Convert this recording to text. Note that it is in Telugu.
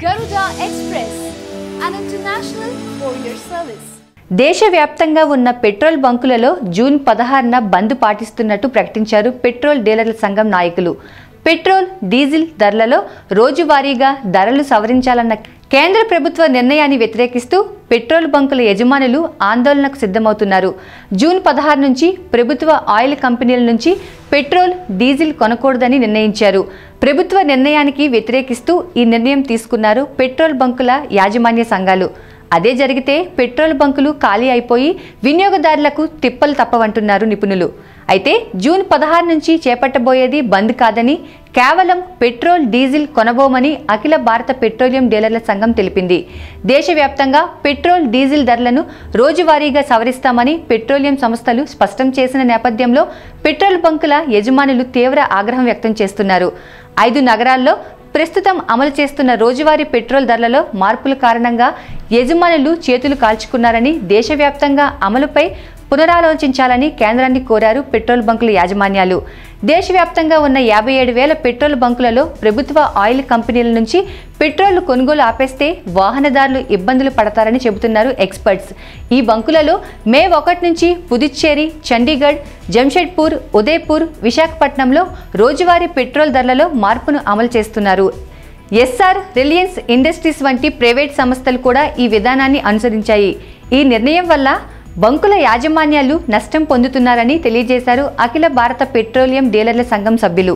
Garuda Express, an international courier service. దేశవ్యాప్తంగా ఉన్న పెట్రోల్ బంకులలో జూన్ 16న బంద్ పాటిస్తున్నట్టు ప్రకటించారు పెట్రోల్ డీలర్ల సంఘం నాయకులు. పెట్రోల్, డీజిల్ ధరలలో రోజువారీగా ధరలు సవరించాలన్న కేంద్ర ప్రభుత్వ నిర్ణయాన్ని వ్యతిరేకిస్తూ పెట్రోల్ బంకుల యజమానులు ఆందోళనకు సిద్ధమవుతున్నారు. జూన్ 16 నుంచి ప్రభుత్వ ఆయిల్ కంపెనీల నుంచి పెట్రోల్, డీజిల్ కొనకూడదని నిర్ణయించారు. ప్రభుత్వ నిర్ణయానికి వ్యతిరేకిస్తూ ఈ నిర్ణయం తీసుకున్నారు పెట్రోల్ బంకుల యాజమాన్య సంఘాలు. అదే జరిగితే పెట్రోల్ బంకులు ఖాళీ అయిపోయి వినియోగదారులకు తిప్పలు తప్పవంటున్నారు నిపుణులు. అయితే జూన్ 16 నుంచి చేపట్టబోయేది బంద్ కాదని, కేవలం పెట్రోల్, డీజిల్ కొనబోమని అఖిల భారత పెట్రోలియం డీలర్ల సంఘం తెలిపింది. దేశవ్యాప్తంగా పెట్రోల్, డీజిల్ ధరలను రోజువారీగా సవరిస్తామని పెట్రోలియం సంస్థలు స్పష్టం చేసిన నేపథ్యంలో పెట్రోల్ బంకుల యజమానులు తీవ్ర ఆగ్రహం వ్యక్తం చేస్తున్నారు. 5 నగరాల్లో ప్రస్తుతం అమలు చేస్తున్న రోజువారీ పెట్రోల్ ధరలలో మార్పుల కారణంగా యజమానులు చేతులు కాల్చుకున్నారని, దేశవ్యాప్తంగా అమలుపై పునరాలోచించాలని కేంద్రాన్ని కోరారు పెట్రోల్ బంకుల యాజమాన్యాలు. దేశవ్యాప్తంగా ఉన్న 57,000 పెట్రోల్ బంకులలో ప్రభుత్వ ఆయిల్ కంపెనీల నుంచి పెట్రోల్ కొనుగోలు ఆపేస్తే వాహనదారులు ఇబ్బందులు పడతారని చెబుతున్నారు ఎక్స్పర్ట్స్. ఈ బంకులలో మే 1 నుంచి పుదుచ్చేరి, చండీగఢ్, జంషెడ్పూర్, ఉదయపూర్, విశాఖపట్నంలో రోజువారీ పెట్రోల్ ధరలలో మార్పును అమలు చేస్తున్నారు. ఎస్ఆర్, రిలయన్స్ ఇండస్ట్రీస్ వంటి ప్రైవేట్ సంస్థలు కూడా ఈ విధానాన్ని అనుసరించాయి. ఈ నిర్ణయం వల్ల బంకుల యాజమాన్యాలు నష్టం పొందుతున్నారని తెలియజేశారు అఖిల భారత పెట్రోలియం డీలర్ల సంఘం సభ్యులు.